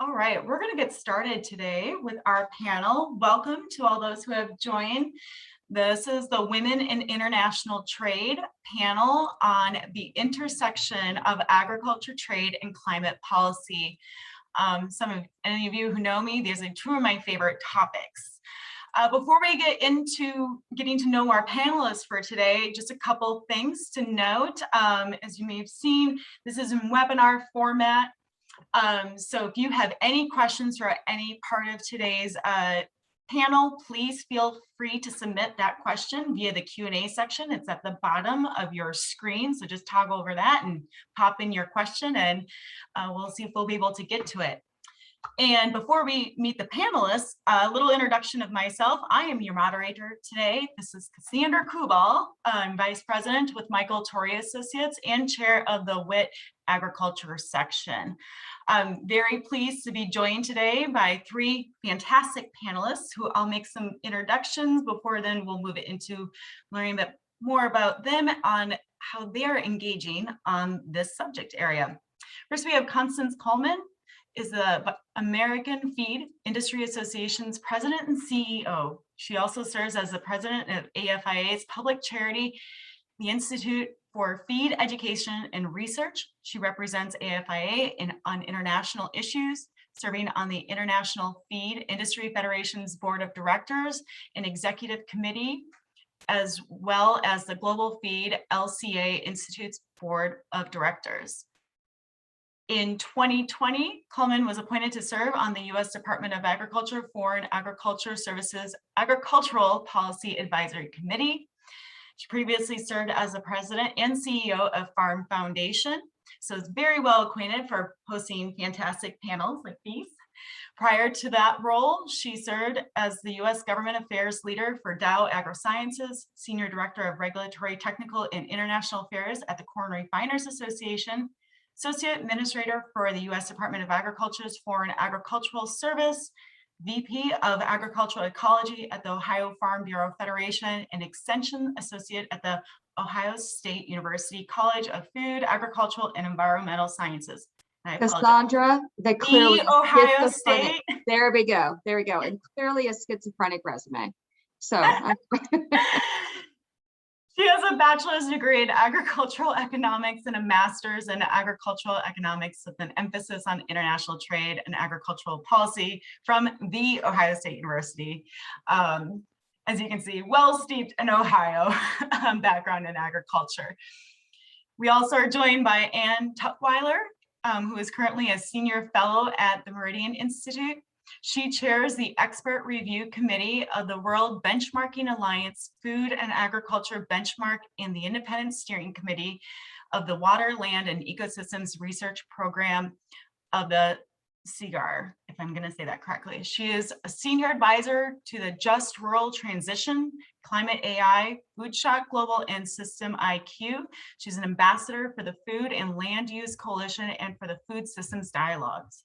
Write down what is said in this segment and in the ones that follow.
All right, we're going to get started today with our panel. Welcome to all those who have joined. This is the Women in International Trade panel on the intersection of agriculture, trade, and climate policy. Any of you who know me, these are two of my favorite topics. Before we get into getting to know our panelists for today, just a couple things to note. As you may have seen, this is in webinar format. So if you have any questions for any part of today's panel, please feel free to submit that question via the Q&A section. It's at the bottom of your screen. So just toggle over that and pop in your question, and we'll see if we'll be able to get to it. And before we meet the panelists, a little introduction of myself. I am your moderator today. This is Cassandra Kubal. I'm Vice President with Michael Torrey Associates and Chair of the WIT Agriculture section. I'm very pleased to be joined today by three fantastic panelists who I'll make some introductions before then we'll move it into learning a bit more about them on how they're engaging on this subject area. First, we have Constance Coleman, is the American Feed Industry Association's President and CEO. She also serves as the President of AFIA's public charity, the Institute for Feed Education and Research. She represents AFIA on international issues, serving on the International Feed Industry Federation's Board of Directors and Executive Committee, as well as the Global Feed LCA Institute's Board of Directors. In 2020, Coleman was appointed to serve on the U.S. Department of Agriculture Foreign Agriculture Services Agricultural Policy Advisory Committee. She previously served as the president and CEO of Farm Foundation, so is very well acquainted for hosting fantastic panels like these. Prior to that role, she served as the U.S. Government Affairs Leader for Dow AgroSciences, Senior Director of Regulatory, Technical, and International Affairs at the Corn Refiners Association, Associate Administrator for the U.S. Department of Agriculture's Foreign Agricultural Service, VP of Agricultural Ecology at the Ohio Farm Bureau Federation, and Extension Associate at the Ohio State University College of Food, Agricultural, and Environmental Sciences. Cassandra, the clearly Ohio State. There we go. There we go. And clearly a schizophrenic resume. So she has a bachelor's degree in agricultural economics and a master's in agricultural economics with an emphasis on international trade and agricultural policy from the Ohio State University. As you can see, well steeped in Ohio background in agriculture. We also are joined by Ann Tutwiler, who is currently a senior fellow at the Meridian Institute. She chairs the Expert Review Committee of the World Benchmarking Alliance Food and Agriculture Benchmark and the Independent Steering Committee of the Water, Land, and Ecosystems Research Program of the CIGAR, if I'm going to say that correctly. She is a senior advisor to the Just Rural Transition, Climate AI, Food Shock Global, and System IQ. She's an ambassador for the Food and Land Use Coalition and for the Food Systems Dialogues.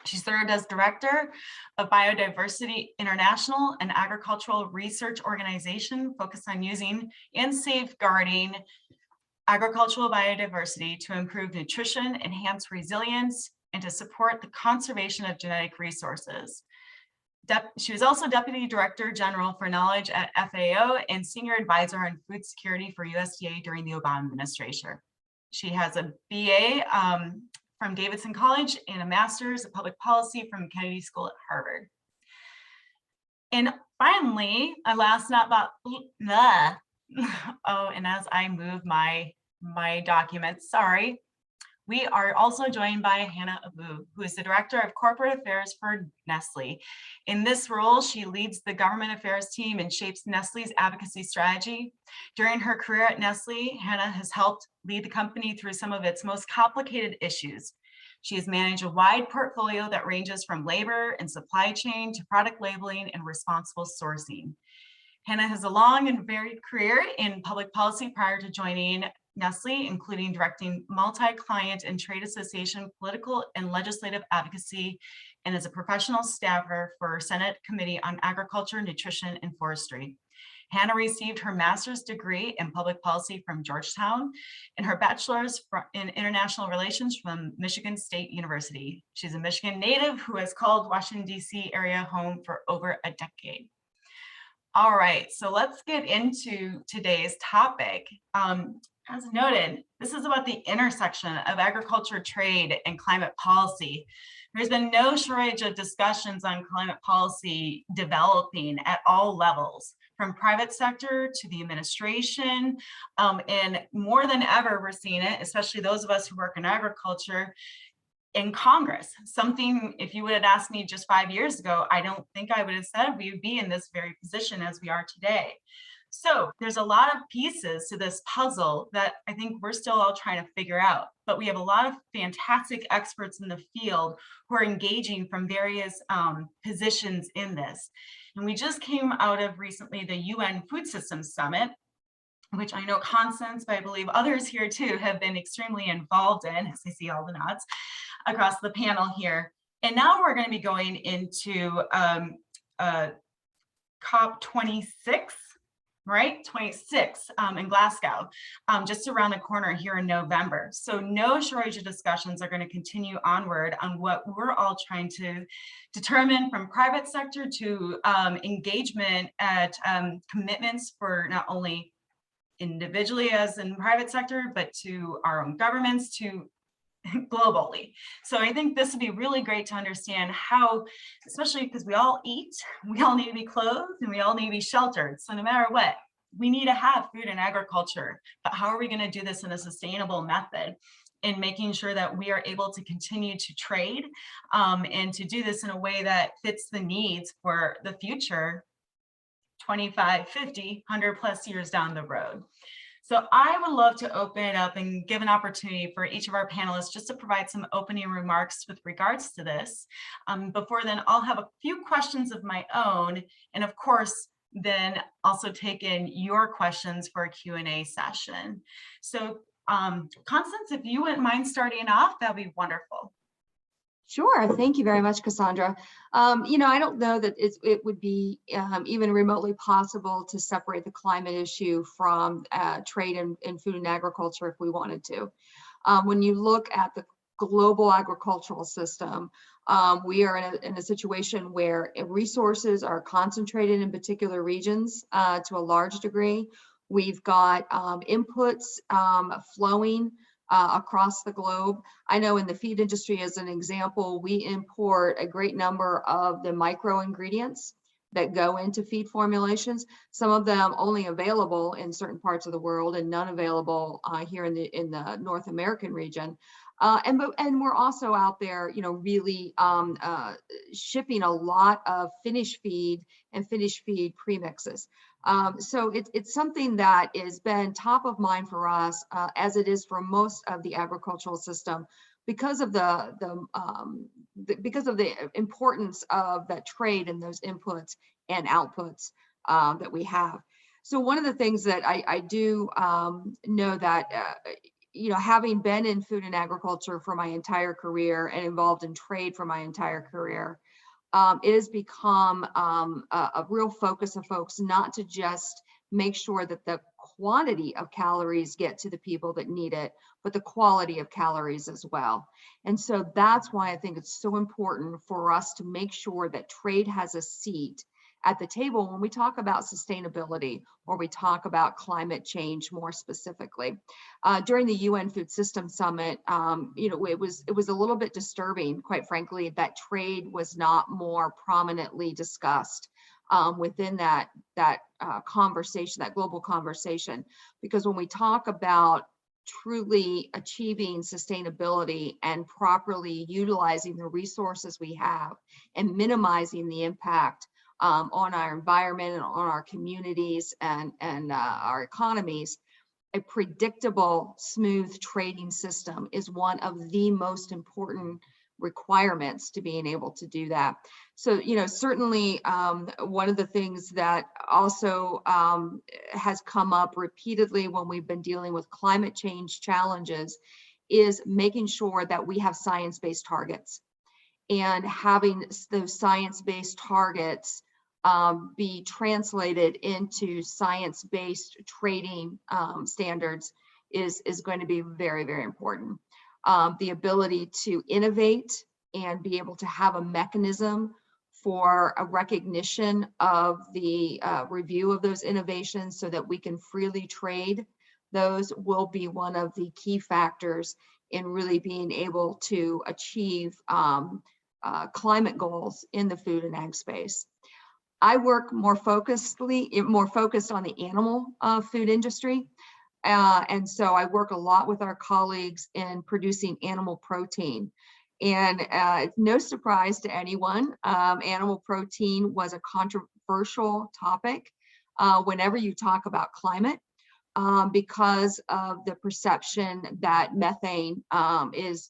She served as Director of Biodiversity International, an agricultural research organization focused on using and safeguarding agricultural biodiversity to improve nutrition, enhance resilience, and to support the conservation of genetic resources. She was also Deputy Director General for Knowledge at FAO and Senior Advisor on Food Security for USDA during the Obama administration. She has a BA from Davidson College and a master's of public policy from Kennedy School at Harvard. And finally, last not about, and as I move my documents, sorry, we are also joined by Hannah Abu, who is the Director of Corporate Affairs for Nestle. In this role, she leads the government affairs team and shapes Nestle's advocacy strategy. During her career at Nestle, Hannah has helped lead the company through some of its most complicated issues. She has managed a wide portfolio that ranges from labor and supply chain to product labeling and responsible sourcing. Hannah has a long and varied career in public policy prior to joining Nestle, including directing multi-client and trade association political and legislative advocacy, and as a professional staffer for Senate Committee on Agriculture, Nutrition, and Forestry. Hannah received her master's degree in public policy from Georgetown and her bachelor's in international relations from Michigan State University. She's a Michigan native who has called Washington, D.C. area home for over a decade. All right, so let's get into today's topic. As noted, this is about the intersection of agriculture, trade, and climate policy. There's been no shortage of discussions on climate policy developing at all levels, from private sector to the administration, and more than ever, we're seeing it, especially those of us who work in agriculture, in Congress. Something, if you would have asked me just 5 years ago, I don't think I would have said we would be in this very position as we are today. So there's a lot of pieces to this puzzle that I think we're still all trying to figure out, but we have a lot of fantastic experts in the field who are engaging from various positions in this. And we just came out of recently the UN Food Systems Summit, which I know Constance, but I believe others here too have been extremely involved in, as I see all the nods across the panel here. And now we're going to be going into COP26, right? 26 in Glasgow, just around the corner here in November. So no shortage of discussions are going to continue onward on what we're all trying to determine, from private sector to engagement at commitments for not only individually as in private sector, but to our own governments, to globally. So I think this would be really great to understand how, especially because we all eat, we all need to be clothed, and we all need to be sheltered. So no matter what, we need to have food and agriculture, but how are we going to do this in a sustainable method, in making sure that we are able to continue to trade and to do this in a way that fits the needs for the future 25, 50, 100 plus years down the road. So I would love to open it up and give an opportunity for each of our panelists just to provide some opening remarks with regards to this. Before then, I'll have a few questions of my own, and of course, then also take in your questions for a Q&A session. So Constance, if you wouldn't mind starting off, that'd be wonderful. Sure. Thank you very much, Cassandra. You know, I don't know that it would be even remotely possible to separate the climate issue from trade and food and agriculture if we wanted to. When you look at the global agricultural system, we are in a situation where resources are concentrated in particular regions to a large degree. We've got inputs flowing across the globe. I know in the feed industry, as an example, we import a great number of the micro ingredients that go into feed formulations, some of them only available in certain parts of the world and none available here in the North American region. And we're also out there, you know, really shipping a lot of finished feed and finished feed premixes. So it's something that has been top of mind for us, as it is for most of the agricultural system, because of the importance of that trade and those inputs and outputs that we have. So one of the things that I do know that you know, having been in food and agriculture for my entire career and involved in trade for my entire career, it has become a real focus of folks not to just make sure that the quantity of calories get to the people that need it, but the quality of calories as well. And so that's why I think it's so important for us to make sure that trade has a seat at the table when we talk about sustainability or we talk about climate change more specifically. During the UN Food Systems Summit, you know, it was a little bit disturbing, quite frankly, that trade was not more prominently discussed within that conversation, that global conversation. Because when we talk about truly achieving sustainability and properly utilizing the resources we have and minimizing the impact on our environment and on our communities and our economies, a predictable, smooth trading system is one of the most important requirements to being able to do that. So, you know, certainly one of the things that also has come up repeatedly when we've been dealing with climate change challenges is making sure that we have science-based targets, and having those science-based targets be translated into science-based trading standards is going to be very, very important. The ability to innovate and be able to have a mechanism for a recognition of the review of those innovations so that we can freely trade those will be one of the key factors in really being able to achieve climate goals in the food and ag space. I work more focused on the animal food industry. And so I work a lot with our colleagues in producing animal protein. And it's no surprise to anyone, animal protein was a controversial topic whenever you talk about climate, because of the perception that methane is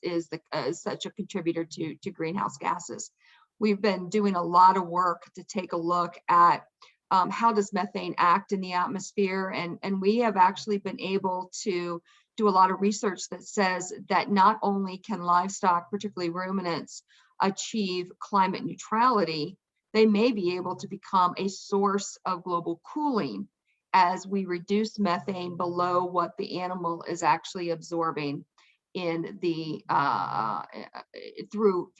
such a contributor to greenhouse gases. We've been doing a lot of work to take a look at how does methane act in the atmosphere, and we have actually been able to do a lot of research that says that not only can livestock, particularly ruminants, achieve climate neutrality, they may be able to become a source of global cooling as we reduce methane below what the animal is actually absorbing in the through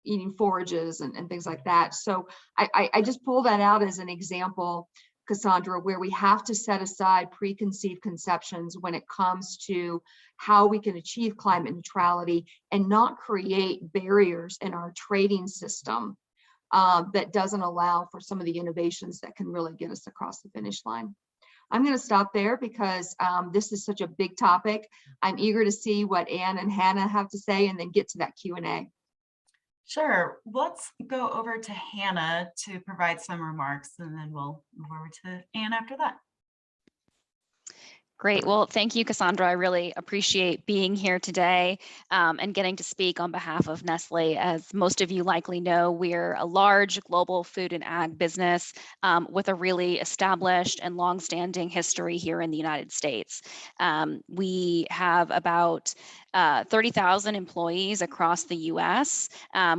eating forages and things like that. So I just pull that out as an example, Cassandra, where we have to set aside preconceived conceptions when it comes to how we can achieve climate neutrality and not create barriers in our trading system that doesn't allow for some of the innovations that can really get us across the finish line. I'm going to stop there because this is such a big topic. I'm eager to see what Ann and Hannah have to say and then get to that Q&A. Sure. Let's go over to Hannah to provide some remarks, and then we'll move over to Ann after that. Great. Well, thank you, Cassandra. I really appreciate being here today and getting to speak on behalf of Nestle. As most of you likely know, we're a large global food and ag business with a really established and longstanding history here in the United States. We have about 30,000 employees across the US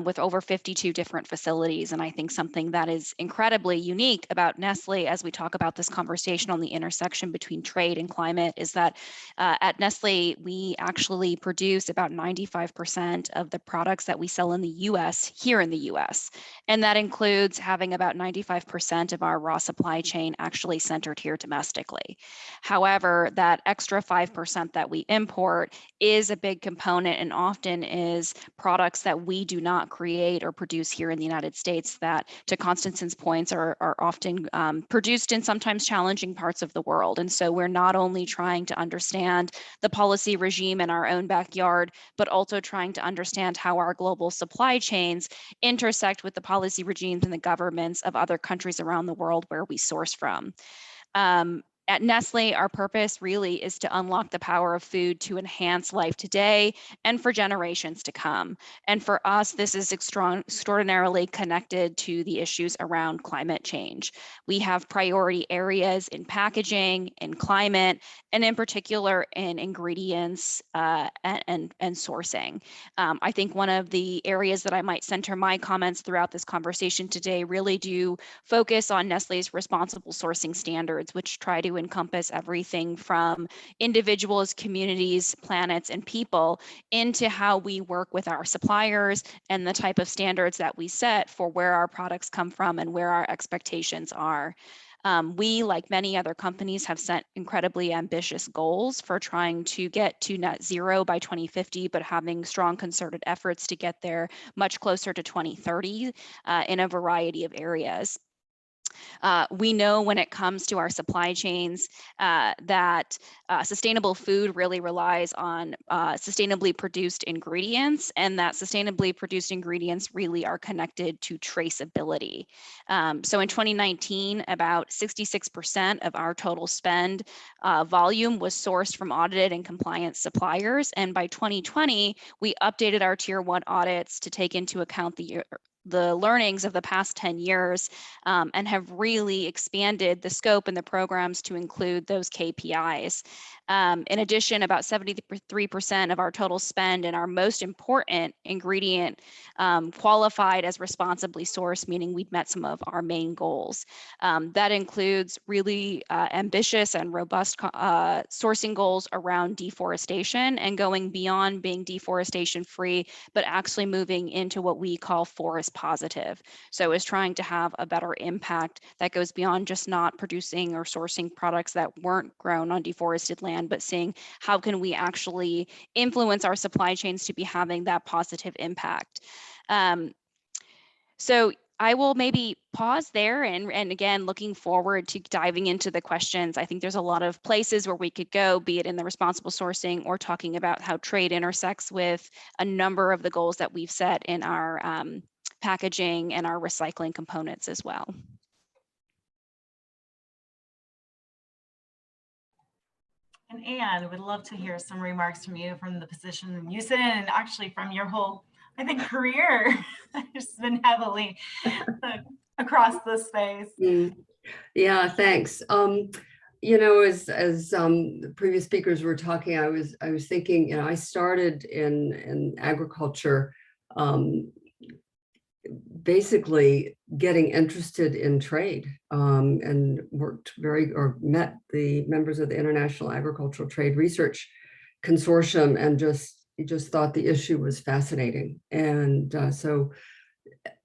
with over 52 different facilities. And I think something that is incredibly unique about Nestle as we talk about this conversation on the intersection between trade and climate is that at Nestle, we actually produce about 95% of the products that we sell in the US here in the US. And that includes having about 95% of our raw supply chain actually centered here domestically. However, that extra 5% that we import is a big component and often is products that we do not create or produce here in the United States that, to Constance's points, are often produced in sometimes challenging parts of the world. And so we're not only trying to understand the policy regime in our own backyard, but also trying to understand how our global supply chains intersect with the policy regimes and the governments of other countries around the world where we source from. At Nestle, our purpose really is to unlock the power of food to enhance life today and for generations to come. And for us, this is extraordinarily connected to the issues around climate change. We have priority areas in packaging, in climate, and in particular in ingredients and sourcing. I think one of the areas that I might center my comments throughout this conversation today really do focus on Nestle's responsible sourcing standards, which try to encompass everything from individuals, communities, planets, and people into how we work with our suppliers and the type of standards that we set for where our products come from and where our expectations are. We, like many other companies, have set incredibly ambitious goals for trying to get to net zero by 2050, but having strong concerted efforts to get there much closer to 2030 in a variety of areas. We know when it comes to our supply chains that sustainable food really relies on sustainably produced ingredients, and that sustainably produced ingredients really are connected to traceability. So in 2019, about 66% of our total spend volume was sourced from audited and compliant suppliers. And by 2020, we updated our Tier 1 audits to take into account the the learnings of the past 10 years and have really expanded the scope and the programs to include those KPIs. In addition, about 73% of our total spend in our most important ingredient qualified as responsibly sourced, meaning we'd met some of our main goals. That includes really ambitious and robust sourcing goals around deforestation and going beyond being deforestation free, but actually moving into what we call forest positive. So is trying to have a better impact that goes beyond just not producing or sourcing products that weren't grown on deforested land, but seeing how can we actually influence our supply chains to be having that positive impact. So I will maybe pause there and again, looking forward to diving into the questions. I think there's a lot of places where we could go, be it in the responsible sourcing or talking about how trade intersects with a number of the goals that we've set in our packaging and our recycling components as well. And Anne, would love to hear some remarks from you from the position you sit in, and actually from your whole, I think, career has been heavily across the space. Yeah, thanks. You know, as the previous speakers were talking, I was thinking, you know, I started in agriculture, basically getting interested in trade, and met the members of the International Agricultural Trade Research Consortium, and just thought the issue was fascinating, and so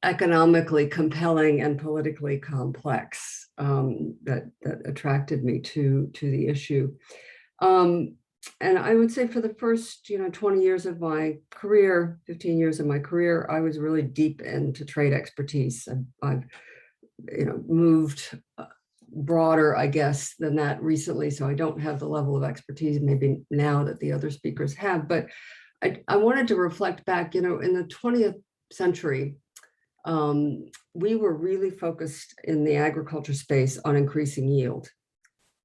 economically compelling and politically complex, that attracted me to the issue. And I would say for the first, 20 years of my career, 15 years of my career, I was really deep into trade expertise. I've moved broader, I guess, than that recently. So I don't have the level of expertise maybe now that the other speakers have. But I wanted to reflect back, in the 20th century, we were really focused in the agriculture space on increasing yield.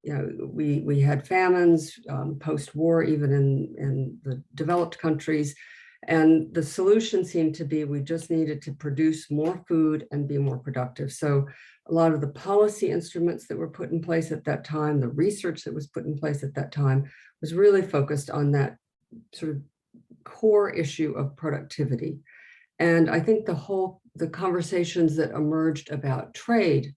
We had famines post-war, even in the developed countries, and the solution seemed to be we just needed to produce more food and be more productive. So a lot of the policy instruments that were put in place at that time, the research that was put in place at that time, was really focused on that sort of core issue of productivity. And I think the conversations that emerged about trade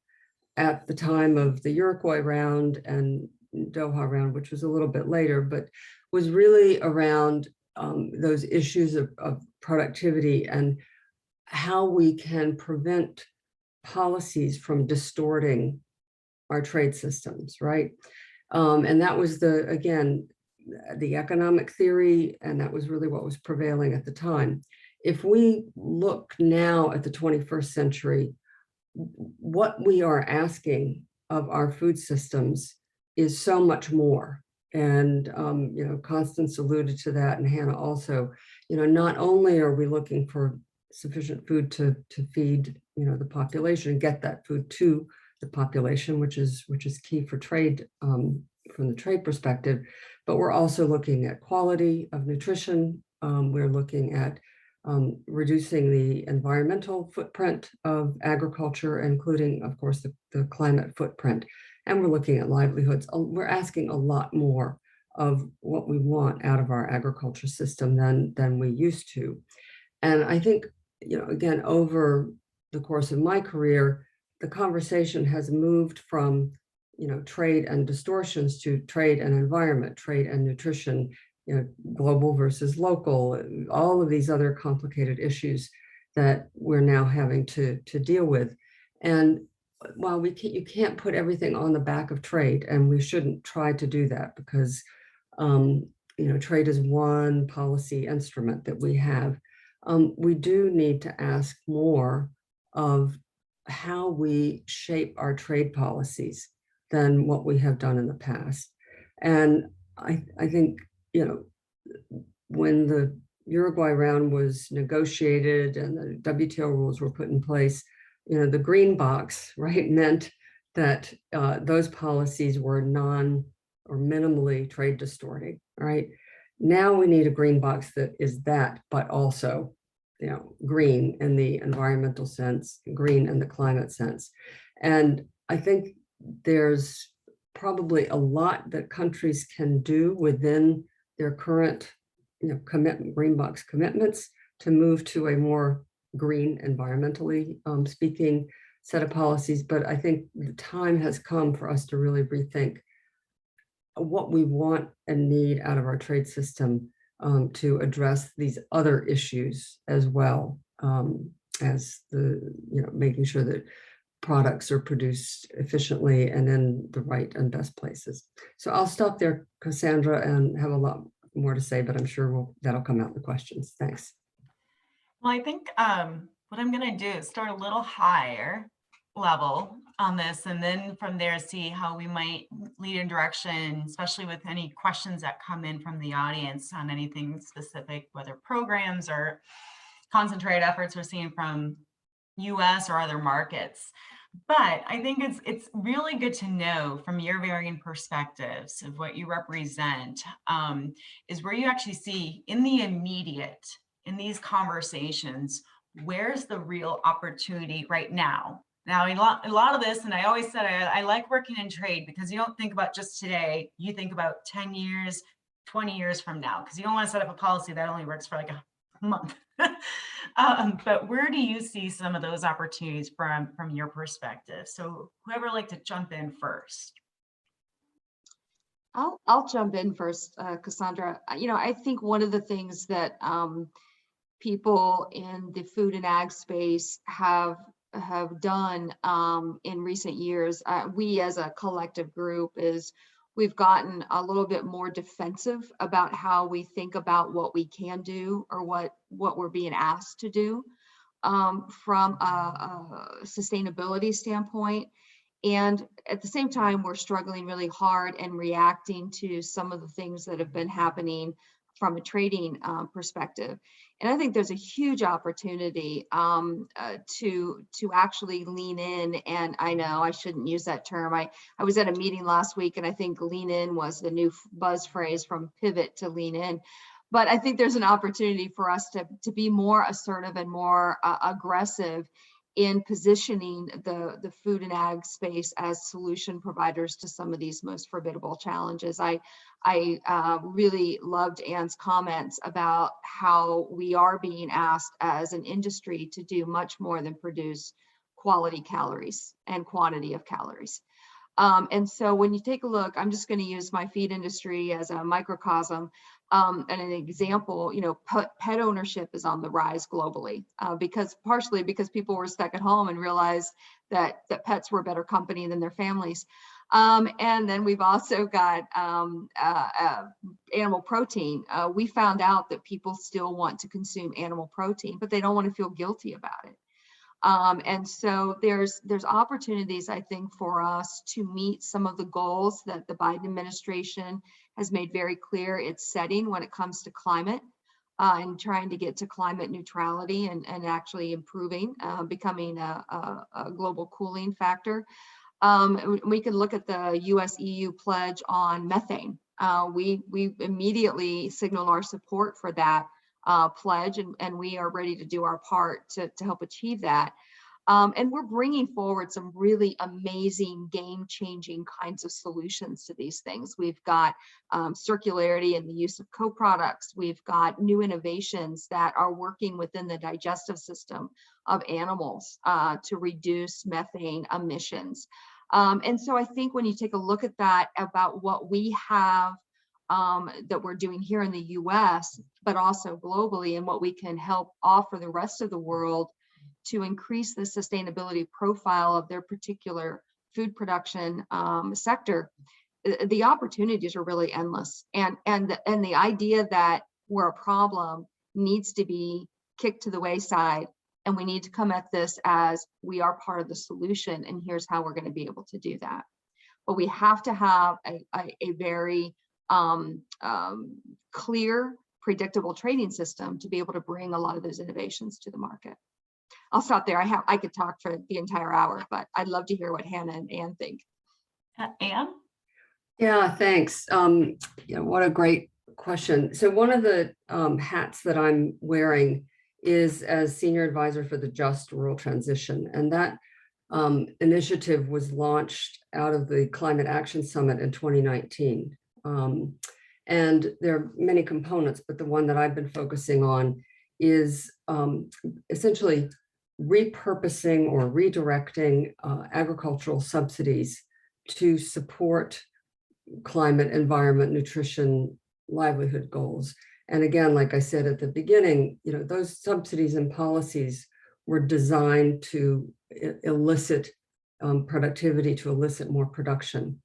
at the time of the Uruguay round and Doha round, which was a little bit later, but was really around those issues of productivity and how we can prevent policies from distorting our trade systems, right? And that was the economic theory, and that was really what was prevailing at the time. If we look now at the 21st century, what we are asking of our food systems is so much more. And, Constance alluded to that, and Hannah also, not only are we looking for sufficient food to feed, the population and get that food to the population, which is key for trade, from the trade perspective, but we're also looking at quality of nutrition. We're looking at reducing the environmental footprint of agriculture, including, of course, the climate footprint. And we're looking at livelihoods. We're asking a lot more of what we want out of our agriculture system than we used to. And I think, again, over the course of my career, the conversation has moved from, trade and distortions to trade and environment, trade and nutrition, global versus local, all of these other complicated issues that we're now having to deal with. And while you can't put everything on the back of trade, and we shouldn't try to do that, because trade is one policy instrument that we have. We do need to ask more of how we shape our trade policies than what we have done in the past. And I think, when the Uruguay round was negotiated and the WTO rules were put in place, the green box, right, meant that those policies were non or minimally trade distorting, right? Now we need a green box that is that, but also green in the environmental sense, green in the climate sense. And I think there's probably a lot that countries can do within their current green box commitments to move to a more green, environmentally speaking, set of policies. But I think the time has come for us to really rethink what we want and need out of our trade system to address these other issues as well, as making sure that products are produced efficiently and in the right and best places. So I'll stop there, Cassandra, and have a lot more to say, but I'm sure that'll come out in the questions. Thanks. Well, I think what I'm going to do is start a little higher level on this, and then from there see how we might lead in direction, especially with any questions that come in from the audience on anything specific, whether programs or concentrated efforts we're seeing from US or other markets. But I think it's really good to know from your varying perspectives of what you represent, is where you actually see in the immediate, in these conversations, where's the real opportunity right now? Now, a lot of this, and I always said, I like working in trade because you don't think about just today, you think about 10 years, 20 years from now, because you don't want to set up a policy that only works for like a month. But where do you see some of those opportunities from your perspective? So whoever would like to jump in first. I'll jump in first, Cassandra. I think one of the things that people in the food and ag space have done in recent years, we as a collective group, is we've gotten a little bit more defensive about how we think about what we can do or what we're being asked to do from a sustainability standpoint. And at the same time, we're struggling really hard and reacting to some of the things that have been happening from a trading perspective. And I think there's a huge opportunity to actually lean in. And I know I shouldn't use that term. I was at a meeting last week, and I think lean in was the new buzz phrase from pivot to lean in. But I think there's an opportunity for us to be more assertive and more aggressive in positioning the food and ag space as solution providers to some of these most formidable challenges. I really loved Anne's comments about how we are being asked as an industry to do much more than produce quality calories and quantity of calories. And so when you take a look, I'm just going to use my feed industry as a microcosm and an example. Pet ownership is on the rise globally partially because people were stuck at home and realized that pets were a better company than their families. And then we've also got animal protein. We found out that people still want to consume animal protein, but they don't want to feel guilty about it. And so there's opportunities, I think, for us to meet some of the goals that the Biden administration has made very clear it's setting when it comes to climate and trying to get to climate neutrality and actually improving, becoming a global cooling factor. We can look at the US-EU pledge on methane. We immediately signaled our support for that pledge, and we are ready to do our part to help achieve that. And we're bringing forward some really amazing, game-changing kinds of solutions to these things. We've got circularity and the use of co-products. We've got new innovations that are working within the digestive system of animals to reduce methane emissions. And so I think when you take a look at that, about what we have that we're doing here in the US, but also globally, and what we can help offer the rest of the world to increase the sustainability profile of their particular food production sector, the opportunities are really endless. And the idea that we're a problem needs to be kicked to the wayside, and we need to come at this as we are part of the solution, and here's how we're going to be able to do that. But we have to have a very clear, predictable trading system to be able to bring a lot of those innovations to the market. I'll stop there. I could talk for the entire hour, but I'd love to hear what Hannah and Anne think. Anne? Yeah, thanks. What a great question. So one of the hats that I'm wearing is as Senior Advisor for the Just Rural Transition. And that initiative was launched out of the Climate Action Summit in 2019. And there are many components, but the one that I've been focusing on is essentially repurposing or redirecting agricultural subsidies to support climate, environment, nutrition, livelihood goals. And again, like I said at the beginning, those subsidies and policies were designed to elicit productivity, to elicit more production.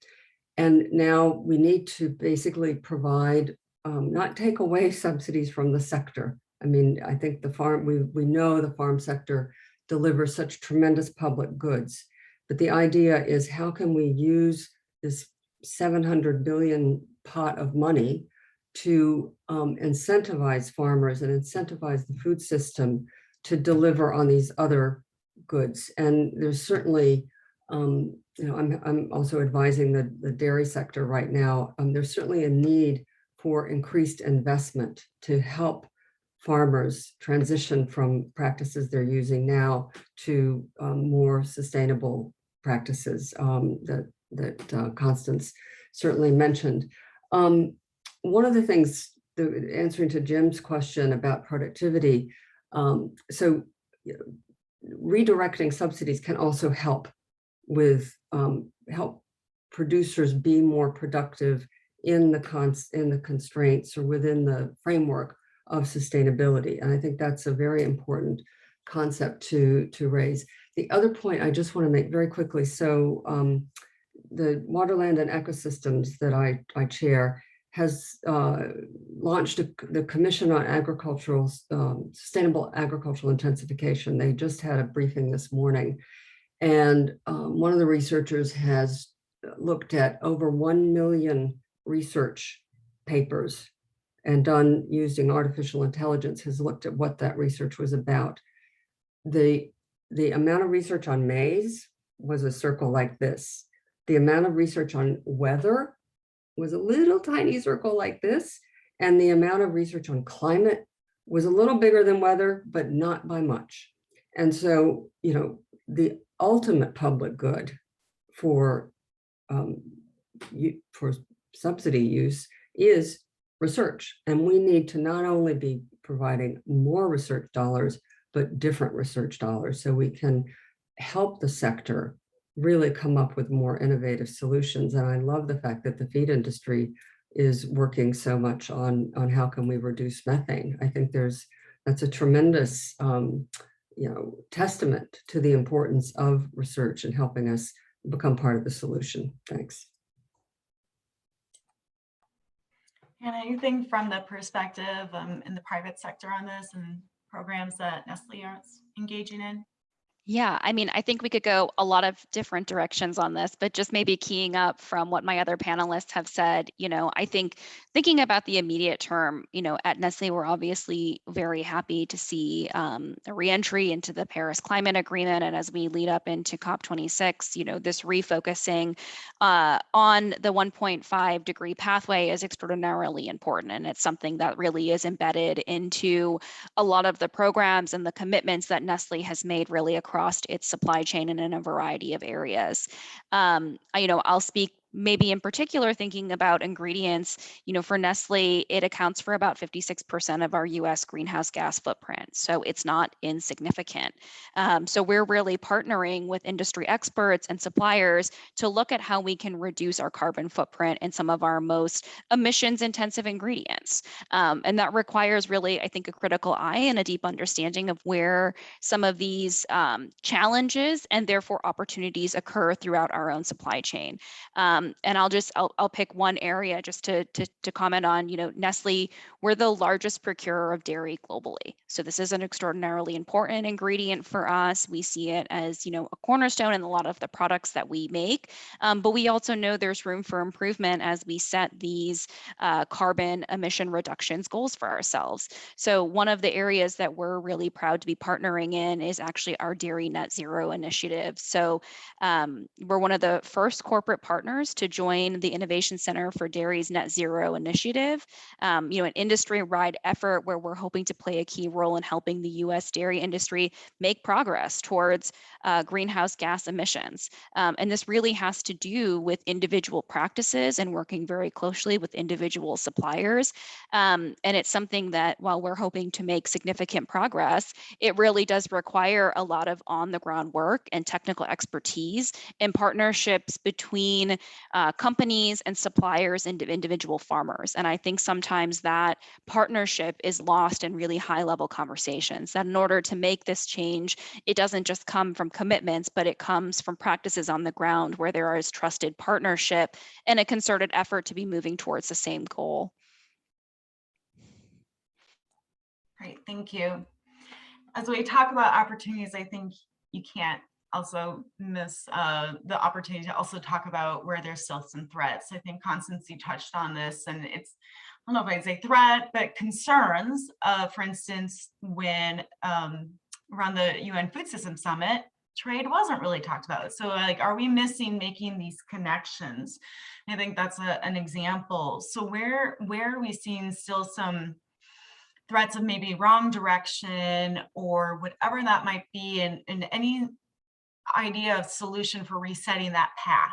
And now we need to basically provide, not take away subsidies from the sector. I mean, I think we know the farm sector delivers such tremendous public goods, but the idea is how can we use this 700 billion pot of money to incentivize farmers and incentivize the food system to deliver on these other goods. And there's certainly, I'm also advising the dairy sector right now. There's certainly a need for increased investment to help farmers transition from practices they're using now to more sustainable practices that Constance certainly mentioned. One of the things, answering to Jim's question about productivity, so redirecting subsidies can also help with help producers be more productive in the constraints or within the framework of sustainability. And I think that's a very important concept to raise. The other point I just want to make very quickly, so the Waterland and Ecosystems that I chair has launched the Commission on Sustainable Agricultural Intensification. They just had a briefing this morning. And one of the researchers has looked at over 1 million research papers and done using artificial intelligence, has looked at what that research was about. The amount of research on maize was a circle like this. The amount of research on weather was a little tiny circle like this. And the amount of research on climate was a little bigger than weather, but not by much. And so, the ultimate public good for subsidy use is research. And we need to not only be providing more research dollars, but different research dollars so we can help the sector really come up with more innovative solutions. And I love the fact that the feed industry is working so much on how can we reduce methane. I think that's a tremendous testament to the importance of research and helping us become part of the solution. Thanks. And anything from the perspective in the private sector on this and programs that Nestle is engaging in? Yeah, I mean, I think we could go a lot of different directions on this, but just maybe keying up from what my other panelists have said, I think thinking about the immediate term, at Nestle, we're obviously very happy to see a reentry into the Paris Climate Agreement. And as we lead up into COP26, this refocusing on the 1.5 degree pathway is extraordinarily important. And it's something that really is embedded into a lot of the programs and the commitments that Nestle has made really across its supply chain and in a variety of areas. I'll speak maybe in particular thinking about ingredients, for Nestle, it accounts for about 56% of our US greenhouse gas footprint. So it's not insignificant. So we're really partnering with industry experts and suppliers to look at how we can reduce our carbon footprint in some of our most emissions intensive ingredients. And that requires really, I think, a critical eye and a deep understanding of where some of these challenges and therefore opportunities occur throughout our own supply chain. And I'll pick one area just to comment on, Nestle, we're the largest procurer of dairy globally. So this is an extraordinarily important ingredient for us. We see it as, a cornerstone in a lot of the products that we make. But we also know there's room for improvement as we set these carbon emission reductions goals for ourselves. So one of the areas that we're really proud to be partnering in is actually our Dairy Net Zero initiative. So we're one of the first corporate partners partners to join the Innovation Center for Dairy's Net Zero initiative, an industry-wide effort where we're hoping to play a key role in helping the U.S. dairy industry make progress towards greenhouse gas emissions. And this really has to do with individual practices and working very closely with individual suppliers. And it's something that while we're hoping to make significant progress, it really does require a lot of on-the-ground work and technical expertise in partnerships between companies and suppliers and individual farmers. And I think sometimes that partnership is lost in really high-level conversations, that in order to make this change, it doesn't just come from commitments, but it comes from practices on the ground where there is trusted partnership and a concerted effort to be moving towards the same goal. Great, thank you. As we talk about opportunities, I think you can't also miss the opportunity to also talk about where there's still some threats. I think Constance, you touched on this, and it's, I don't know if I'd say threat, but concerns. For instance, when around the UN Food System Summit, trade wasn't really talked about. So like, are we missing making these connections? I think that's an example. So where are we seeing still some threats of maybe wrong direction or whatever that might be, and any idea of solution for resetting that path?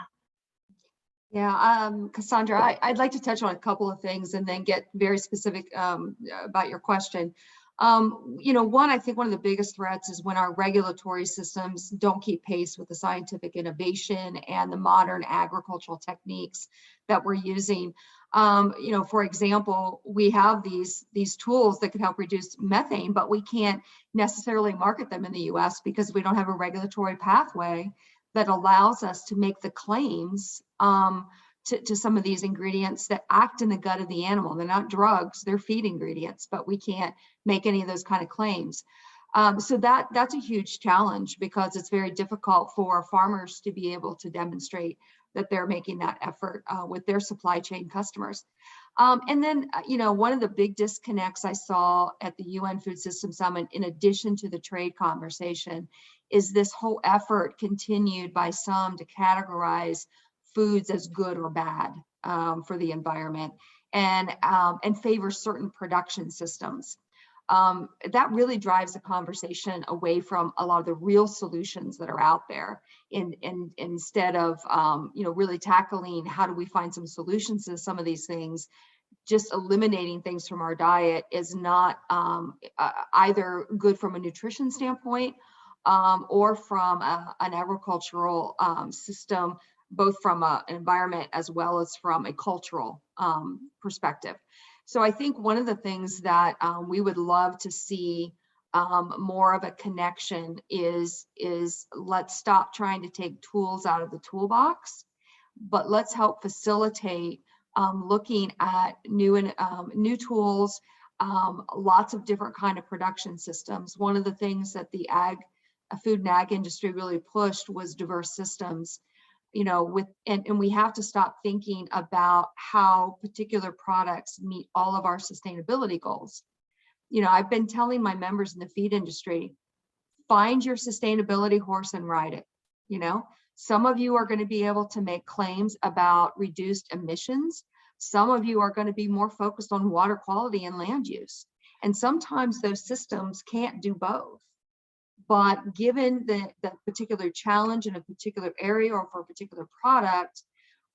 Yeah, Cassandra, I'd like to touch on a couple of things and then get very specific about your question. One, I think one of the biggest threats is when our regulatory systems don't keep pace with the scientific innovation and the modern agricultural techniques that we're using. For example, we have these tools that can help reduce methane, but we can't necessarily market them in the US because we don't have a regulatory pathway that allows us to make the claims to some of these ingredients that act in the gut of the animal. They're not drugs, they're feed ingredients, but we can't make any of those kind of claims. So that's a huge challenge because it's very difficult for farmers to be able to demonstrate that they're making that effort with their supply chain customers. And then, one of the big disconnects I saw at the UN Food System Summit, in addition to the trade conversation, is this whole effort continued by some to categorize foods as good or bad for the environment and favor certain production systems. That really drives the conversation away from a lot of the real solutions that are out there, instead of really tackling how do we find some solutions to some of these things. Just eliminating things from our diet is not either good from a nutrition standpoint or from an agricultural system, both from an environment as well as from a cultural perspective. So I think one of the things that we would love to see more of a connection is let's stop trying to take tools out of the toolbox, but let's help facilitate looking at new tools, lots of different kind of production systems. One of the things that the food and ag industry really pushed was diverse systems. And we have to stop thinking about how particular products meet all of our sustainability goals. I've been telling my members in the feed industry, find your sustainability horse and ride it. Some of you are going to be able to make claims about reduced emissions. Some of you are going to be more focused on water quality and land use. And sometimes those systems can't do both. But given the particular challenge in a particular area or for a particular product,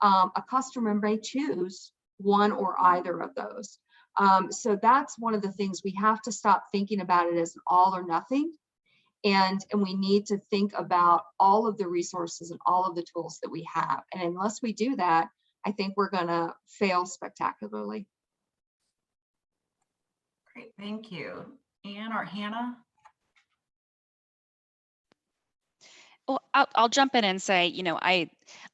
a customer may choose one or either of those. So that's one of the things we have to stop thinking about it as an all or nothing. And we need to think about all of the resources and all of the tools that we have. And unless we do that, I think we're going to fail spectacularly. Great, thank you. Anne or Hannah? Well, I'll jump in and say,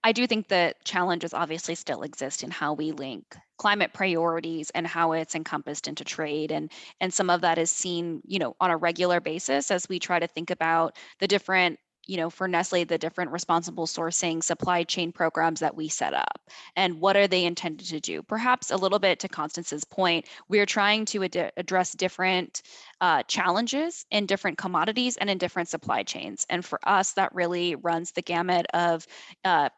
I do think the challenges obviously still exist in how we link climate priorities and how it's encompassed into trade. And some of that is seen, on a regular basis as we try to think about the different, for Nestle, the different responsible sourcing supply chain programs that we set up and what are they intended to do. Perhaps a little bit to Constance's point, we're trying to address different challenges in different commodities and in different supply chains. And for us, that really runs the gamut of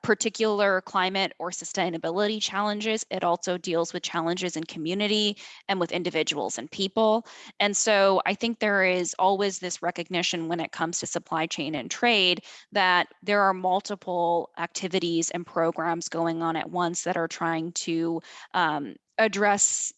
particular climate or sustainability challenges. It also deals with challenges in community and with individuals and people. And so I think there is always this recognition when it comes to supply chain and trade that there are multiple activities and programs going on at once that are trying to address,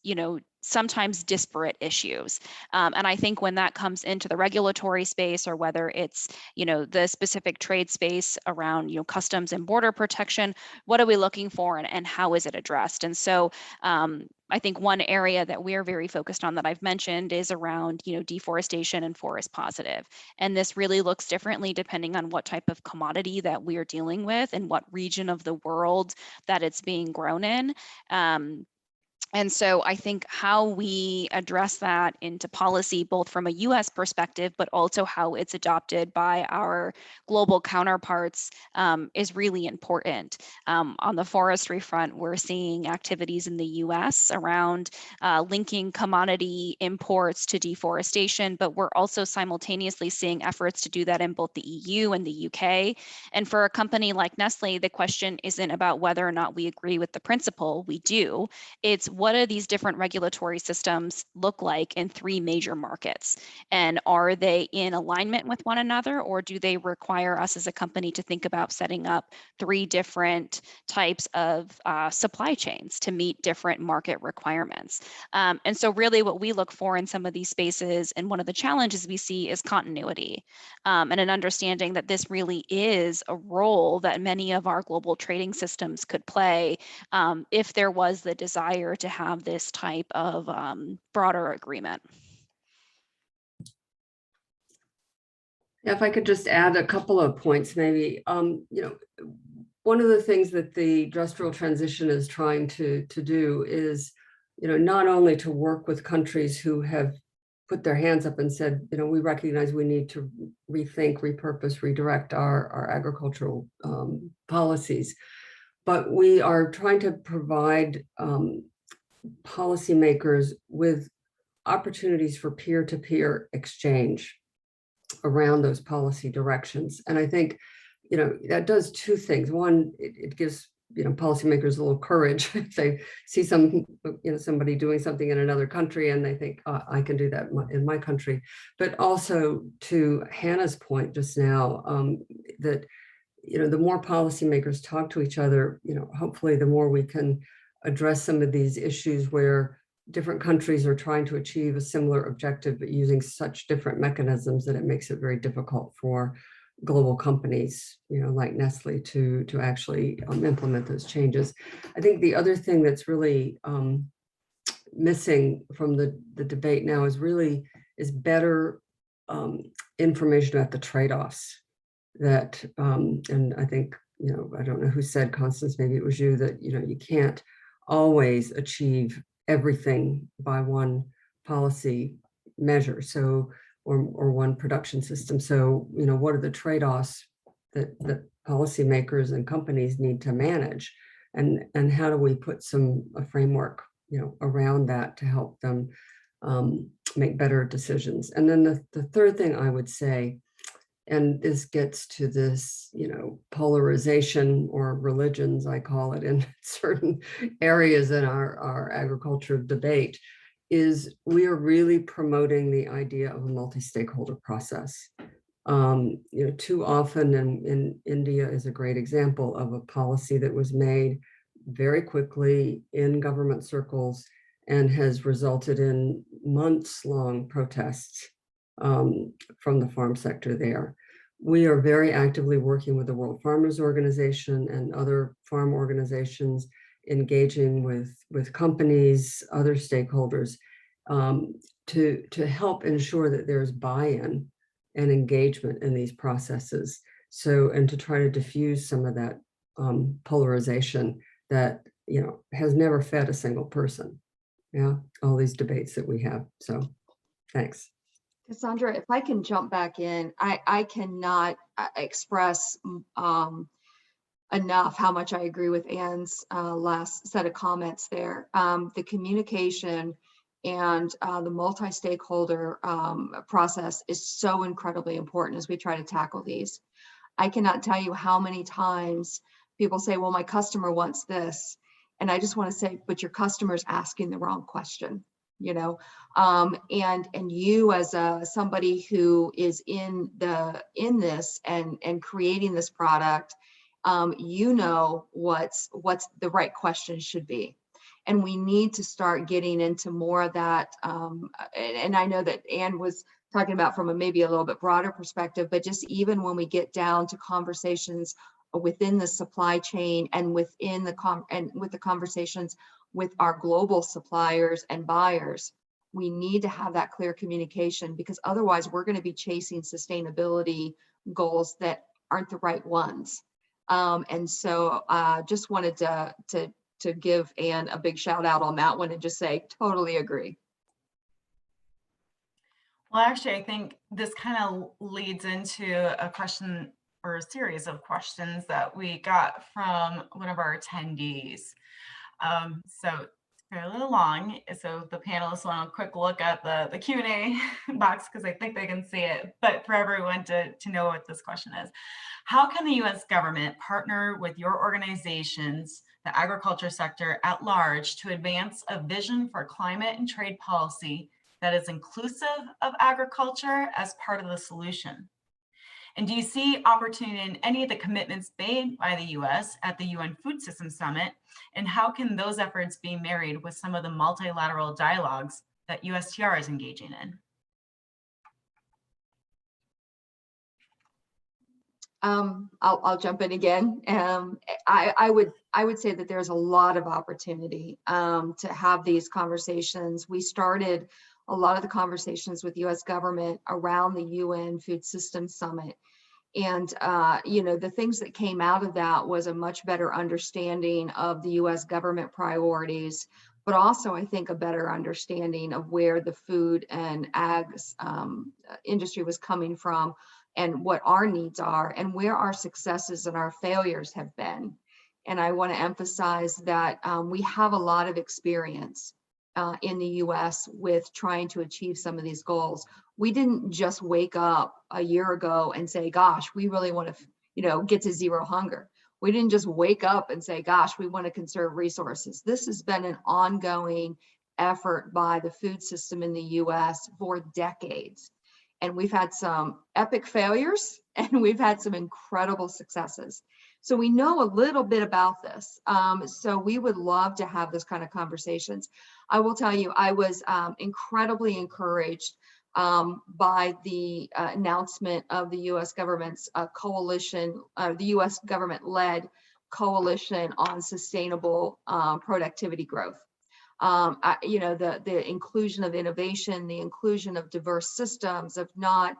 sometimes disparate issues. And I think when that comes into the regulatory space, or whether it's, the specific trade space around, customs and border protection, what are we looking for, and how is it addressed? And so I think one area that we're very focused on that I've mentioned is around, deforestation and forest positive. And this really looks differently depending on what type of commodity that we're dealing with and what region of the world that it's being grown in. And so I think how we address that into policy, both from a US perspective, but also how it's adopted by our global counterparts, is really important. On the forestry front, we're seeing activities in the US around linking commodity imports to deforestation, but we're also simultaneously seeing efforts to do that in both the EU and the UK. And for a company like Nestle, the question isn't about whether or not we agree with the principle. We do. It's what do these different regulatory systems look like in 3 major markets? And are they in alignment with one another, or do they require us as a company to think about setting up 3 different types of supply chains to meet different market requirements? And so really what we look for in some of these spaces, and one of the challenges we see, is continuity, and an understanding that this really is a role that many of our global trading systems could play if there was the desire to have this type of broader agreement. If I could just add a couple of points, maybe, one of the things that the industrial transition is trying to do is, not only to work with countries who have put their hands up and said, we recognize we need to rethink, repurpose, redirect our agricultural policies, but we are trying to provide policymakers with opportunities for peer-to-peer exchange around those policy directions. And I think, that does 2 things. One, it gives, policymakers a little courage if they see somebody doing something in another country and they think, oh, I can do that in my country. But also, to Hannah's point just now, that, the more policymakers talk to each other, hopefully the more we can address some of these issues where different countries are trying to achieve a similar objective, but using such different mechanisms that it makes it very difficult for global companies, like Nestle to actually implement those changes. I think the other thing that's really missing from the debate now is better information about the trade-offs that, and I think, I don't know who said, Constance, maybe it was you, that, you can't always achieve everything by one policy measure, so or one production system. So, what are the trade-offs that policymakers and companies need to manage, and how do we put a framework, around that to help them make better decisions? And then the third thing I would say, and this gets to this, polarization, or religions, I call it, in certain areas in our agriculture debate, is we are really promoting the idea of a multi-stakeholder process. Too often, in India is a great example of a policy that was made very quickly in government circles and has resulted in months-long protests from the farm sector there. We are very actively working with the World Farmers Organization and other farm organizations, engaging with companies, other stakeholders, to help ensure that there's buy-in and engagement in these processes. So, and to try to diffuse some of that polarization that, has never fed a single person. Yeah, all these debates that we have. So, thanks. Cassandra, if I can jump back in, I cannot express enough how much I agree with Anne's last set of comments there. The communication and the multi-stakeholder process is so incredibly important as we try to tackle these. I cannot tell you how many times people say, well, my customer wants this. And I just want to say, but your customer's asking the wrong question, you know, and you as somebody who is in this and creating this product, you know what's the right question should be. And we need to start getting into more of that. And I know that Anne was talking about from a maybe a little bit broader perspective, but just even when we get down to conversations within the supply chain and within with the conversations with our global suppliers and buyers, we need to have that clear communication, because otherwise we're going to be chasing sustainability goals that aren't the right ones. And so just wanted to give Anne a big shout out on that one and just say, totally agree. Well, actually, I think this kind of leads into a question or a series of questions that we got from one of our attendees. So it's fairly long. So the panelists want a quick look at the Q&A box because I think they can see it. But for everyone to know what this question is, how can the U.S. government partner with your organizations, the agriculture sector at large, to advance a vision for climate and trade policy that is inclusive of agriculture as part of the solution? And do you see opportunity in any of the commitments made by the US at the UN Food Systems Summit? And how can those efforts be married with some of the multilateral dialogues that USTR is engaging in? I'll jump in again. I would say that there's a lot of opportunity to have these conversations. We started a lot of the conversations with US government around the UN Food Systems Summit. And, you know, the things that came out of that was a much better understanding of the US government priorities, but also I think a better understanding of where the food and ag industry was coming from and what our needs are and where our successes and our failures have been. And I want to emphasize that we have a lot of experience in the US with trying to achieve some of these goals. We didn't just wake up a year ago and say, gosh, we really want to, you know, get to zero hunger. We didn't just wake up and say, gosh, we want to conserve resources. This has been an ongoing effort by the food system in the US for decades. And we've had some epic failures and we've had some incredible successes. So we know a little bit about this. So we would love to have those kind of conversations. I will tell you, I was incredibly encouraged by the announcement of the US government's coalition, the US government-led coalition on sustainable productivity growth. You know, the inclusion of innovation, the inclusion of diverse systems, of not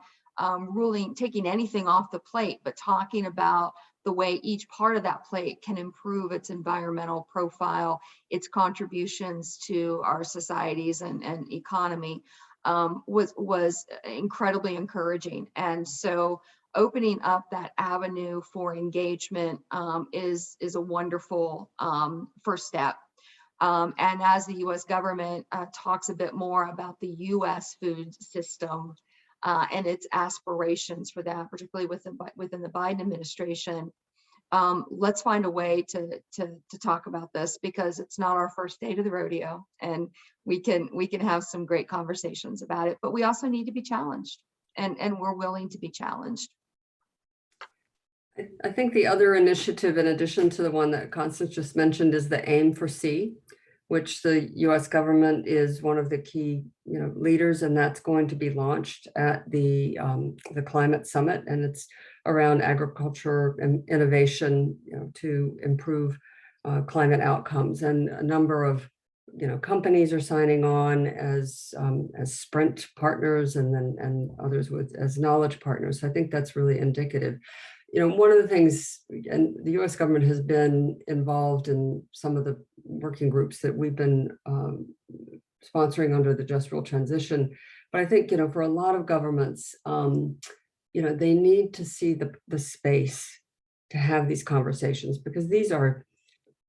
taking anything off the plate, but talking about the way each part of that plate can improve its environmental profile, its contributions to our societies and economy, was incredibly encouraging. And so opening up that avenue for engagement is a wonderful first step. And as the US government talks a bit more about the US food system and its aspirations for that, particularly within the Biden administration, let's find a way to talk about this, because it's not our first day to the rodeo, and we can have some great conversations about it. But we also need to be challenged, and we're willing to be challenged. I think the other initiative, in addition to the one that Constance just mentioned, is the Aim4C, which the U.S. government is one of the key, leaders, and that's going to be launched at the Climate Summit, and it's around agriculture and innovation, to improve climate outcomes. And a number of companies are signing on as sprint partners, and others as knowledge partners. So I think that's really indicative. One of the things, and the U.S. government has been involved in some of the working groups that we've been sponsoring under the Just Real Transition. But I think, for a lot of governments, they need to see the space to have these conversations, because these are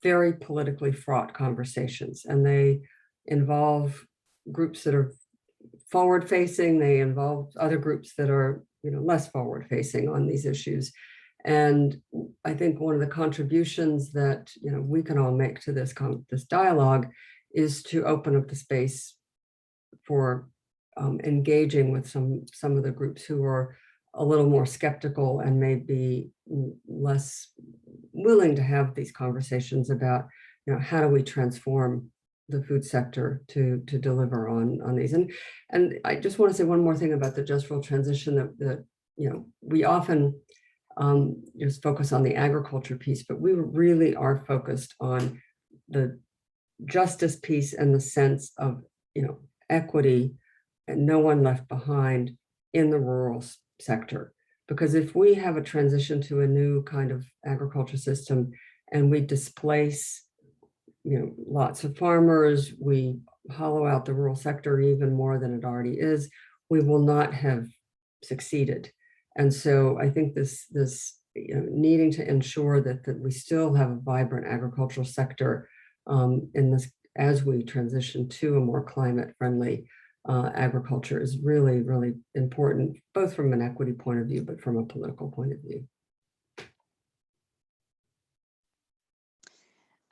very politically fraught conversations, and they involve, groups that are forward facing, they involve other groups that are, less forward facing on these issues. And I think one of the contributions that, we can all make to this dialogue is to open up the space for engaging with some of the groups who are a little more skeptical and maybe less willing to have these conversations about, how do we transform the food sector to deliver on these. And I just want to say one more thing about the just real transition that we often just focus on the agriculture piece, but we really are focused on the justice piece and the sense of equity and no one left behind in the rural sector. Because if we have a transition to a new kind of agriculture system and we displace lots of farmers, we hollow out the rural sector even more than it already is, we will not have succeeded. And so I think this needing to ensure that we still have a vibrant agricultural sector in this as we transition to a more climate friendly agriculture is really, really important, both from an equity point of view, but from a political point of view.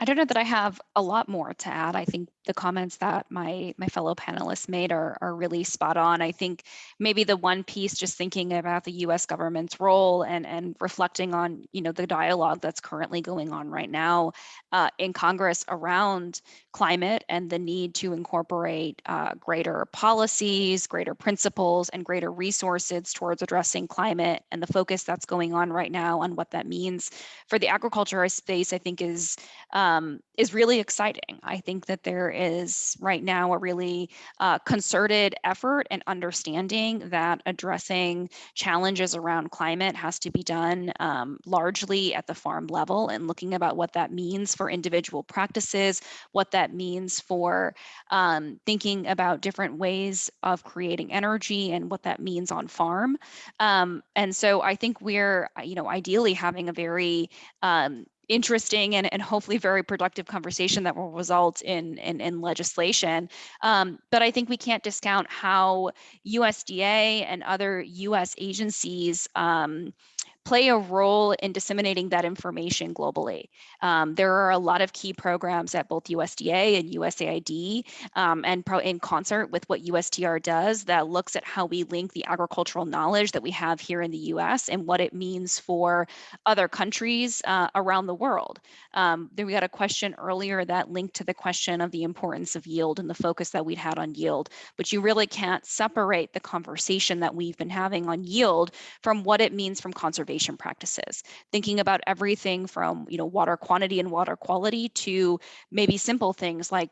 I don't know that I have a lot more to add. I think the comments that my fellow panelists made are really spot on. I think maybe the one piece, just thinking about the U.S. government's role and reflecting on the dialogue that's currently going on right now in Congress around climate and the need to incorporate greater policies, greater principles, and greater resources towards addressing climate, and the focus that's going on right now on what that means for the agriculture space, I think is really exciting. I think that there is right now a really concerted effort and understanding that addressing challenges around climate has to be done largely at the farm level, and looking about what that means for individual practices, what that means for thinking about different ways of creating energy and what that means on farm. And so I think we're, ideally having a very interesting and hopefully very productive conversation that will result in legislation. But I think we can't discount how USDA and other US agencies play a role in disseminating that information globally. There are a lot of key programs at both USDA and USAID and in concert with what USTR does that looks at how we link the agricultural knowledge that we have here in the US and what it means for other countries around the world. Then we got a question earlier that linked to the question of the importance of yield and the focus that we'd had on yield, but you really can't separate the conversation that we've been having on yield from what it means from conservation practices, thinking about everything from water quantity and water quality to maybe simple things like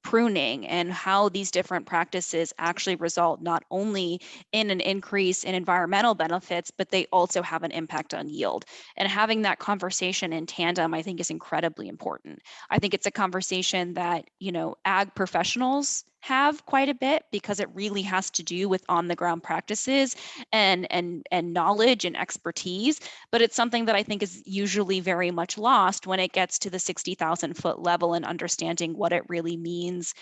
pruning, and how these different practices actually result not only in an increase in environmental benefits, but they also have an impact on yield. And having that conversation in tandem, I think, is incredibly important. I think it's a conversation that ag professionals have quite a bit, because it really has to do with on the ground practices and knowledge and expertise. But it's something that I think is usually very much lost when it gets to the 60,000 foot level and understanding what it really means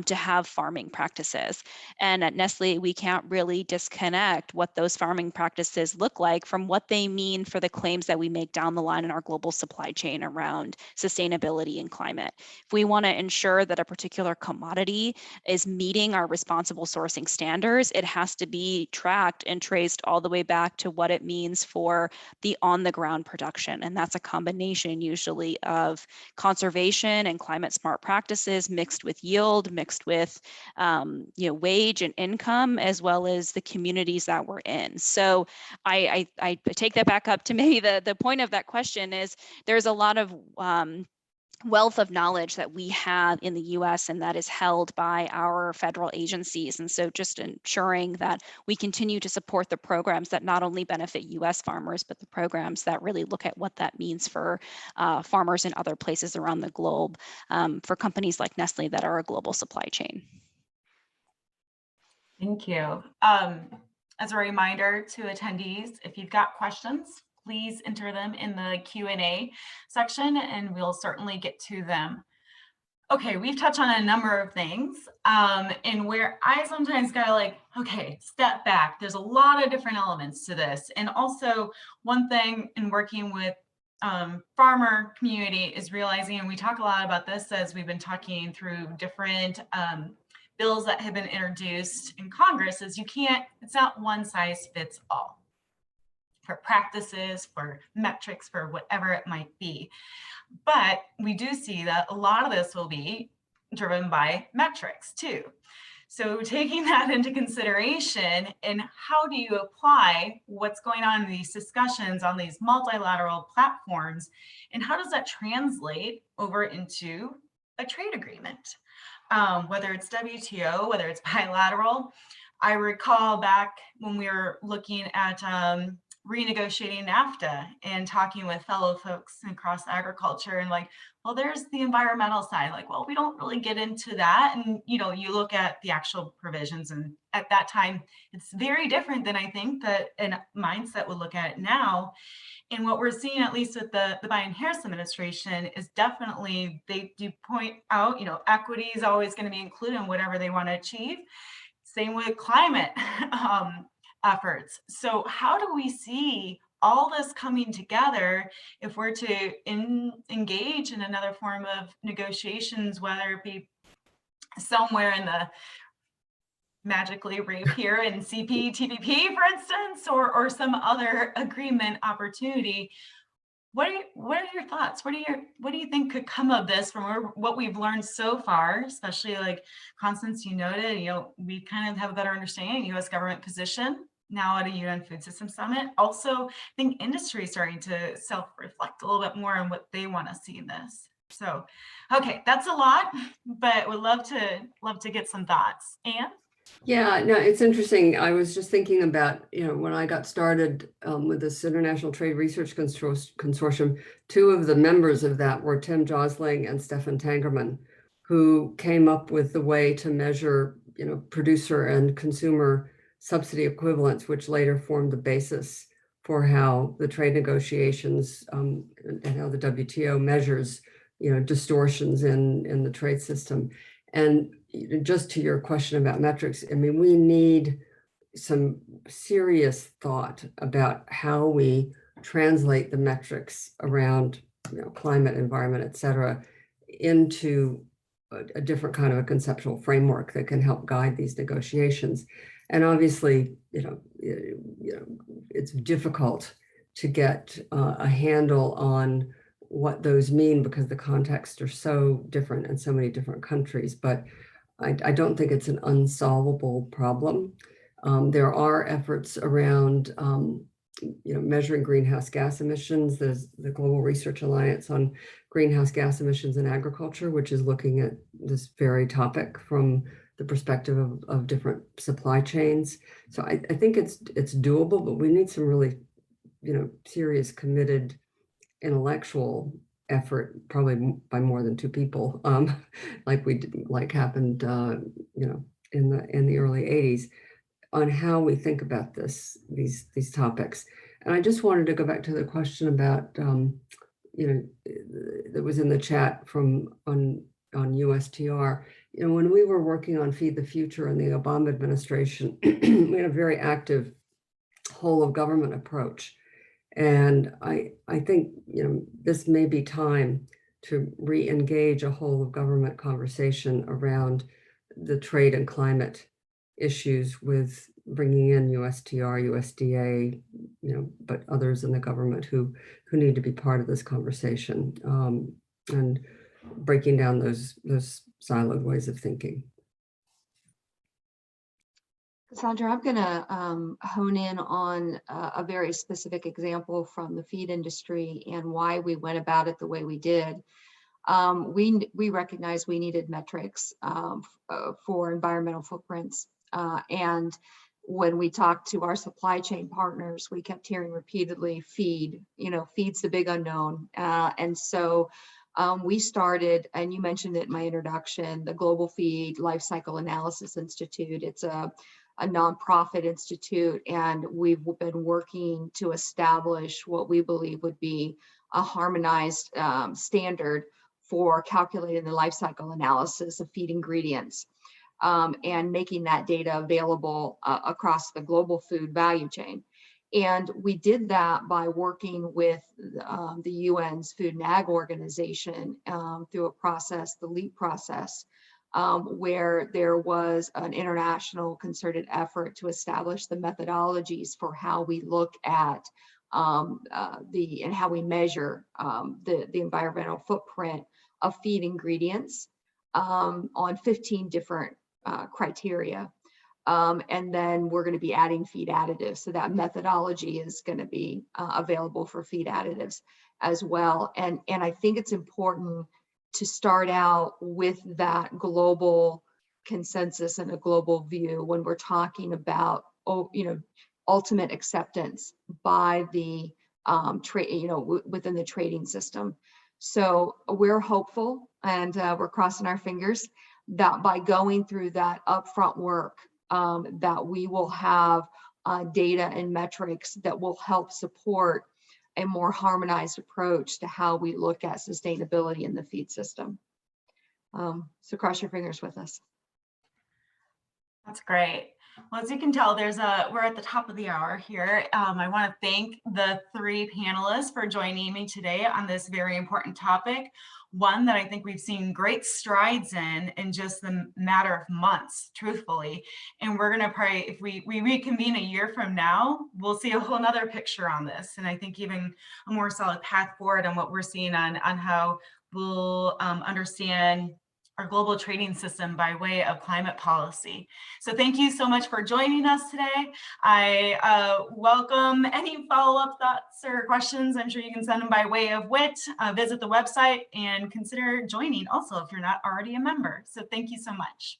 to have farming practices. And at Nestle, we can't really disconnect what those farming practices look like from what they mean for the claims that we make down the line in our global supply chain around sustainability and climate. If we want to ensure that a particular commodity is meeting our responsible sourcing standards, it has to be tracked and traced all the way back to what it means for the on-the-ground production. And that's a combination usually of conservation and climate smart practices mixed with yield, mixed with wage and income, as well as the communities that we're in. So I take that back up to maybe the point of that question is there's a lot of wealth of knowledge that we have in the US, and that is held by our federal agencies. And so just ensuring that we continue to support the programs that not only benefit US farmers, but the programs that really look at what that means for farmers in other places around the globe, for companies like Nestle that are a global supply chain. Thank you. As a reminder to attendees, if you've got questions, please enter them in the Q&A section and we'll certainly get to them. okay, we've touched on a number of things, and where I sometimes gotta like, okay, step back. There's a lot of different elements to this. And also one thing in working with farmer community is realizing, and we talk a lot about this as we've been talking through different bills that have been introduced in Congress, is it's not one size fits all for practices, for metrics, for whatever it might be. But we do see that a lot of this will be driven by metrics too. So taking that into consideration, and how do you apply what's going on in these discussions on these multilateral platforms, and how does that translate over into a trade agreement? Whether it's WTO, whether it's bilateral. I recall back when we were looking at renegotiating NAFTA and talking with fellow folks across agriculture, and like, well, there's the environmental side. Like, well, we don't really get into that. And, you know, you look at the actual provisions, and at that time, it's very different than I think that a mindset would look at it now. And what we're seeing, at least with the Biden-Harris administration, is definitely they do point out, you know, equity is always going to be included in whatever they want to achieve. Same with climate efforts. So how do we see all this coming together if we're to engage in another form of negotiations, whether it be somewhere in the magically rape here in CPTPP, for instance, or some other agreement opportunity? What are your thoughts? What do you think could come of this from what we've learned so far, especially like Constance, you noted, you know, we kind of have a better understanding of U.S. government position now at a UN Food System Summit. Also, I think industry is starting to self-reflect a little bit more on what they want to see in this. So, okay, that's a lot, but would love to get some thoughts. Anne? Yeah, no, it's interesting. I was just thinking about, you know, when I got started with this International Trade Research Consortium, two of the members of that were Tim Josling and Stefan Tangerman, who came up with the way to measure, you know, producer and consumer subsidy equivalents, which later formed the basis for how the trade negotiations and how the WTO measures, you know, distortions in the trade system. And just to your question about metrics, I mean, we need some serious thought about how we translate the metrics around, you know, climate, environment, et cetera, into a different kind of a conceptual framework that can help guide these negotiations. And obviously, you know, it's difficult to get a handle on what those mean because the contexts are so different in so many different countries. But I don't think it's an unsolvable problem. There are efforts around, you know, measuring greenhouse gas emissions. There's the Global Research Alliance on Greenhouse Gas Emissions in Agriculture, which is looking at this very topic from the perspective of different supply chains. So I think it's doable, but we need some really, you know, serious, committed intellectual effort, probably by more than two people, like happened, you know, in the early 80s, on how we think about these topics. And I just wanted to go back to the question about, you know, that was in the chat from on USTR. You know, when we were working on Feed the Future in the Obama administration, we had a very active whole of government approach. And I think, you know, this may be time to re-engage a whole of government conversation around the trade and climate issues, with bringing in USTR, USDA, you know, but others in the government who need to be part of this conversation, and breaking down those siloed ways of thinking. Cassandra, I'm going to hone in on a very specific example from the feed industry and why we went about it the way we did. We recognized we needed metrics for environmental footprints. And when we talked to our supply chain partners, we kept hearing repeatedly, feed, you know, feed's the big unknown. And so we started, and you mentioned it in my introduction, the Global Feed Life Cycle Analysis Institute. It's a nonprofit institute, and we've been working to establish what we believe would be a harmonized standard for calculating the life cycle analysis of feed ingredients, and making that data available across the global food value chain. And we did that by working with the UN's Food and Ag Organization through a process, the LEAP process, where there was an international concerted effort to establish the methodologies for how we look at and how we measure the environmental footprint of feed ingredients on 15 different criteria. And then we're going to be adding feed additives. So that methodology is going to be available for feed additives as well. And I think it's important to start out with that global consensus and a global view when we're talking about, ultimate acceptance by the trade, within the trading system. So we're hopeful, and we're crossing our fingers that by going through that upfront work, that we will have data and metrics that will help support a more harmonized approach to how we look at sustainability in the feed system. So cross your fingers with us. That's great. Well, as you can tell, we're at the top of the hour here. I want to thank the three panelists for joining me today on this very important topic. One that I think we've seen great strides in just the matter of months, truthfully. And we're going to probably, if we reconvene a year from now, we'll see a whole nother picture on this. And I think even a more solid path forward on what we're seeing on how we'll understand our global trading system by way of climate policy. So thank you so much for joining us today. I welcome any follow-up thoughts or questions. I'm sure you can send them by way of WIT. Visit the website and consider joining also if you're not already a member. So thank you so much.